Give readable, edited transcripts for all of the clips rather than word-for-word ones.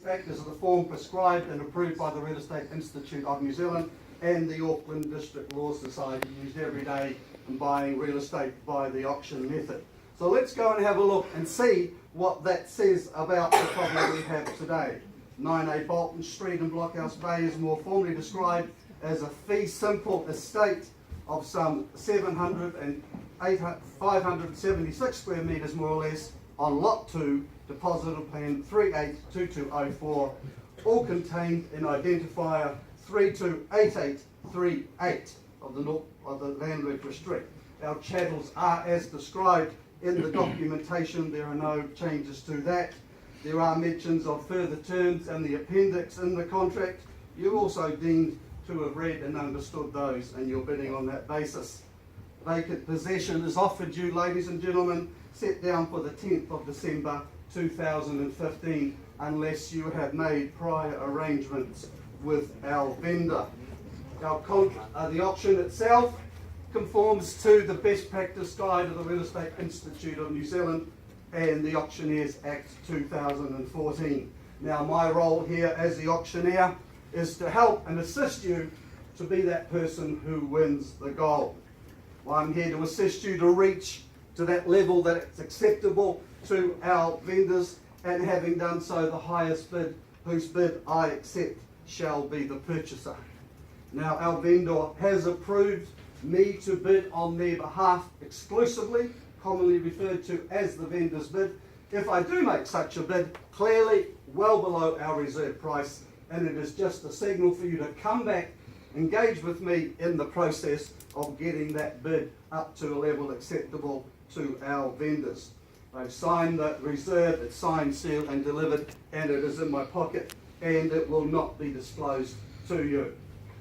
factors of the form prescribed and approved by the Real Estate Institute of New Zealand and the Auckland District Law Society, used every day in buying real estate by the auction method. So let's go and have a look and see what that says about the property we have today. 9A Bolton Street in Blockhouse Bay is more formally described as a fee simple estate of some 576 square metres more or less on Lot 2, Deposit of Plan 382204, all contained in identifier 328838 of the Land Registry. Our chattels are as described in the documentation. There are no changes to that. There are mentions of further terms and the appendix in the contract. You're also deemed to have read and understood those, and you're bidding on that basis. Vacant possession is offered you, ladies and gentlemen, set down for the 10th of December 2015, unless you have made prior arrangements with our vendor. The auction itself conforms to the best practice guide of the Real Estate Institute of New Zealand and the Auctioneers Act 2014. Now, my role here as the auctioneer is to help and assist you to be that person who wins the gold. Well, I'm here to assist you to reach to that level that it's acceptable to our vendors, and having done so, the highest bid, whose bid I accept, shall be the purchaser. Now, our vendor has approved me to bid on their behalf exclusively, commonly referred to as the vendor's bid. If I do make such a bid, clearly well below our reserve price, and it is just a signal for you to come back, engage with me in the process of getting that bid up to a level acceptable to our vendors. I've signed the reserve, it's signed, sealed and delivered, and it is in my pocket, and it will not be disclosed to you.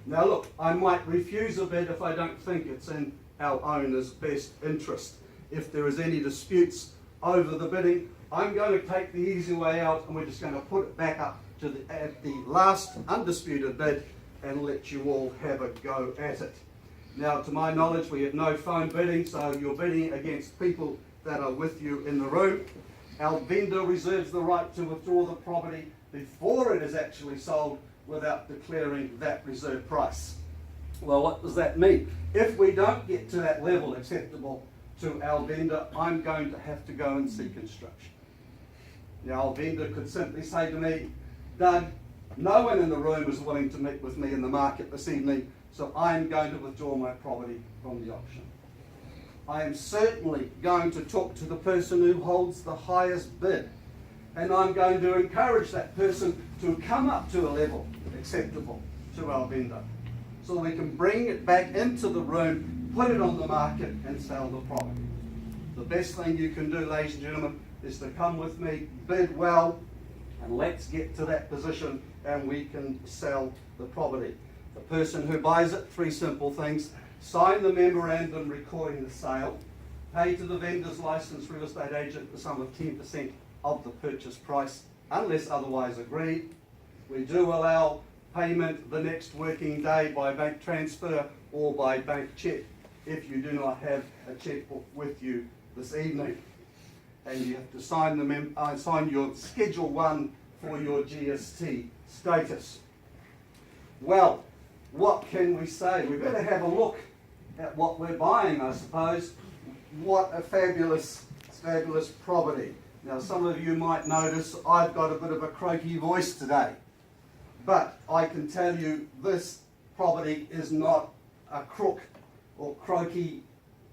Now look, I might refuse a bid if I don't think it's in our owner's best interest. If there is any disputes over the bidding, I'm going to take the easy way out, and we're just going to put it back up to at the last undisputed bid and let you all have a go at it. Now, to my knowledge, we have no phone bidding, so you're bidding against people that are with you in the room. Our vendor reserves the right to withdraw the property before it is actually sold without declaring that reserve price. Well, what does that mean? If we don't get to that level acceptable to our vendor, I'm going to have to go and seek instruction. Now, our vendor could simply say to me, Doug, no one in the room is willing to meet with me in the market this evening, so I'm going to withdraw my property from the auction. I am certainly going to talk to the person who holds the highest bid, and I'm going to encourage that person to come up to a level acceptable to our vendor, so we can bring it back into the room, put it on the market and sell the property. The best thing you can do, ladies and gentlemen, is to come with me, bid well, and let's get to that position and we can sell the property. The person who buys it, three simple things: sign the memorandum recording the sale, pay to the vendor's licensed real estate agent the sum of 10% of the purchase price, unless otherwise agreed. We do allow payment the next working day by bank transfer or by bank cheque if you do not have a chequebook with you this evening. And you have to sign sign your Schedule 1 for your GST status. Well, what can we say? We better have a look at what we're buying, I suppose. What a fabulous, fabulous property. Now, some of you might notice I've got a bit of a croaky voice today, but I can tell you this property is not a crook or croaky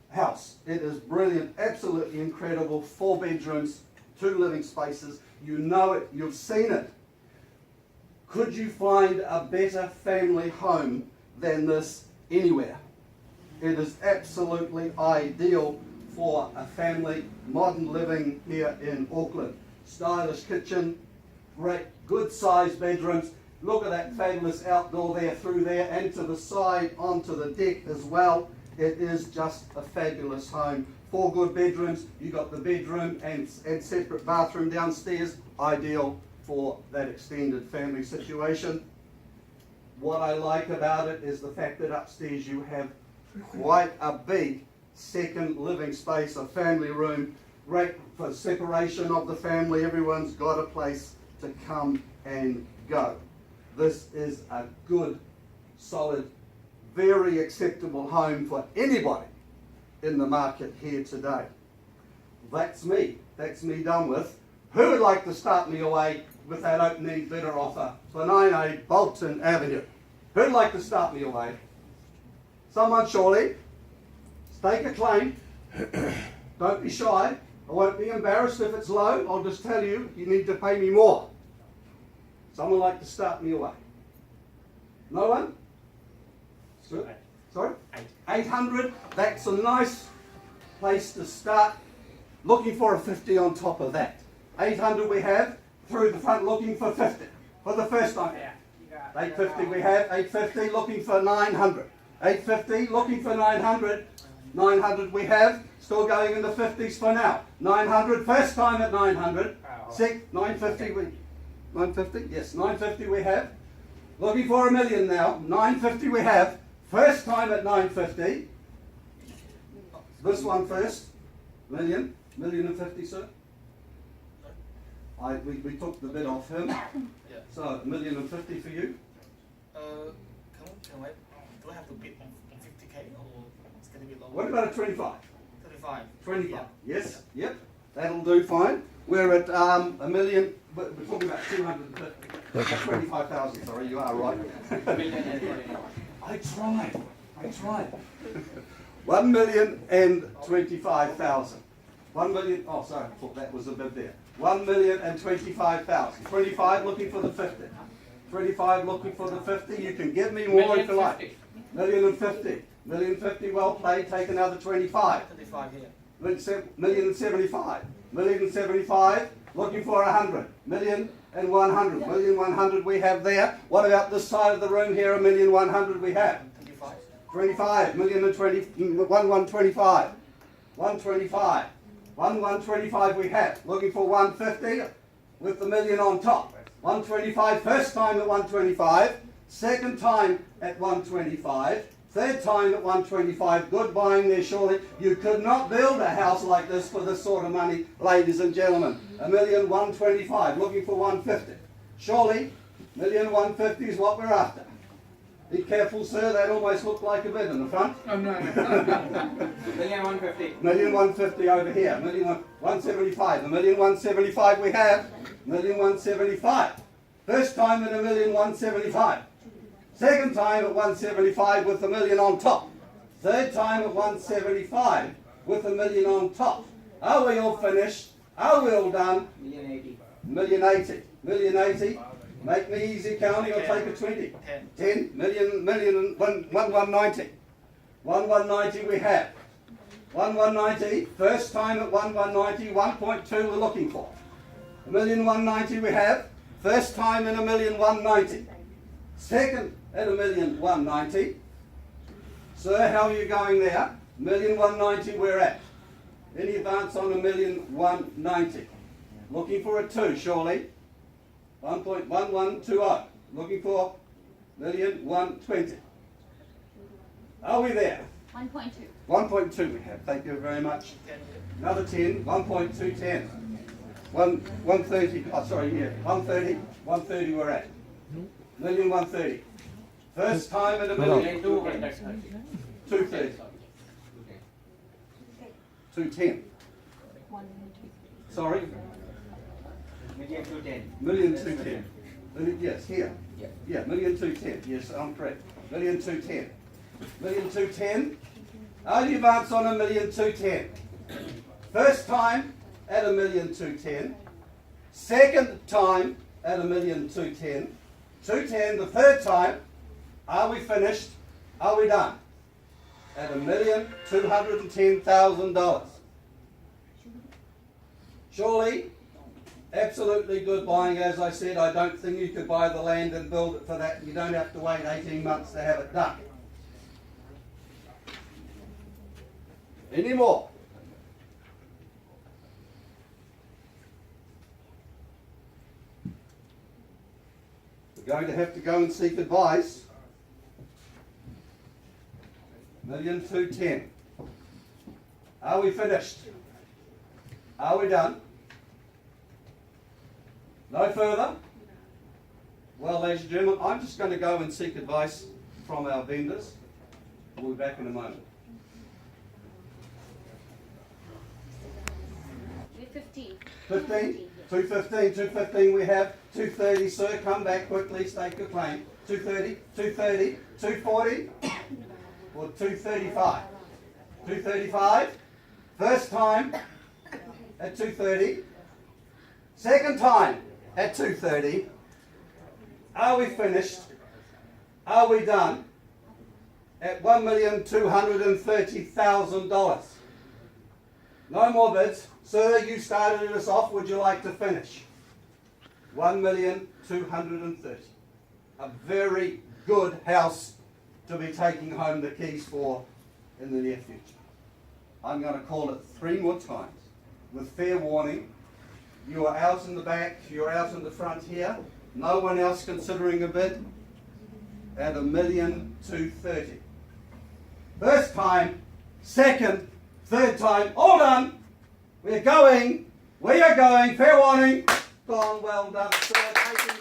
house. It is brilliant, absolutely incredible. 4 bedrooms, 2 living spaces. You know it, you've seen it. Could you find a better family home than this anywhere? It is absolutely ideal for a family, modern living here in Auckland. Stylish kitchen, great, good sized bedrooms. Look at that fabulous outdoor there, through there, and to the side onto the deck as well. It is just a fabulous home. 4 good bedrooms. You got the bedroom and separate bathroom downstairs. Ideal for that extended family situation. What I like about it is the fact that upstairs you have quite a big second living space, a family room, great for separation of the family. Everyone's got a place to come and go. This is a good, solid, very acceptable home for anybody in the market here today. That's me. That's me done with. Who would like to start me away with that opening bidder offer for 9A Bolton Avenue? Who'd like to start me away? Someone surely. Stake a claim. Don't be shy. I won't be embarrassed if it's low. I'll just tell you, you need to pay me more. Someone like to start me away? No one? Sorry? 800. That's a nice place to start. Looking for a 50 on top of that. 800 we have. Through the front looking for 50. For the first time. 850 we have. 850 looking for 900. 850 looking for 900. 900 we have. Still going in the 50s for now. 900. First time at 900. 950 we... 950? Yes, 950 we have. Looking for $1 million now. 950 we have. First time at 950. This one first. $1 million, sir. We took the bid off him. Yeah. So $1.05 million for you. Can I, do I have to bid on 50K or it's going to be lower? What about a 25? 35. 25. Yeah. Yes. Yep. That'll do fine. We're at $1 million. We're talking about 250. 25,000. Sorry, you are right. I tried. 1,025,000. 1 million. Oh, sorry. I thought that was a bid there. 1,025,000. 25 looking for the 50. 25 looking for the 50. You can give me more if you like. $1,050,000. $1,050,000. Well played. Take another 25. 35 here. $1,075,000. $1,075,000. Looking for 100. $1,100,000. $1,100,000 we have there. What about this side of the room here? $1,100,000 we have. 25. $1,125,000. 125. 125 we have. Looking for 150 with the million on top. 125, first time at 125. Second time at 125. Third time at 125. Good buying there, surely. You could not build a house like this for this sort of money, ladies and gentlemen. $1,125,000. Looking for 150. Surely, $1,150,000 is what we're after. Be careful, sir. That almost looked like a bid in the front. Oh, no. $1,150,000. $1,150,000 over here. $1,175,000. $1,175,000 we have. $1,175,000. First time at $1,175,000. Second time at 175 with $1 million on top. Third time at 175 with $1 million on top. Are we all finished? Are we all done? $1,080,000. $1,080,000. Make me easy, county. I'll take a 20. 10. $1,190,000. $1,190,000 we have. $1,190,000. First time at $1,190,000. 1.2 we're looking for. $1,190,000 we have. First time in $1,190,000. Second at $1,190,000. Sir, how are you going there? $1,190,000 we're at. Any advance on $1,190,000? Looking for a 2, surely. 1.1120. Looking for $1,120,000. Are we there? 1.2. 1.2 we have. Thank you very much. Another 10. 1.210. 130. Oh, sorry, yeah. 130. 130 we're at. $1,130,000. First time at $1,230,000. 230. 210. Sorry. $1,210,000. Yes, here. Yeah, $1,210,000. Yes, I'm correct. $1,210,000. $1,210,000. Are you advance on $1,210,000? First time at $1,210,000. Second time at $1,210,000. 210 the third time. Are we finished? Are we done? At $1,210,000. Surely, absolutely good buying. As I said, I don't think you could buy the land and build it for that. You don't have to wait 18 months to have it done. Any more? We're going to have to go and seek advice. $1,210,000. Are we finished? Are we done? No further? Well, ladies and gentlemen, I'm just going to go and seek advice from our vendors. We'll be back in a moment. 15. 15? 215, 215 we have. 230, sir, come back quickly, stake your claim. 230, 230, 240, or 235? 235, first time at 230, second time at 230. Are we finished? Are we done? At $1,230,000. No more bids. Sir, you started us off. Would you like to finish? $1,230,000. A very good house to be taking home the keys for in the near future. I'm going to call it 3 more times with fair warning. You are out in the back, you're out in the front here. No one else considering a bid at $1,230,000. First time, second, third time, all done. We are going, fair warning. Gone, well done, sir.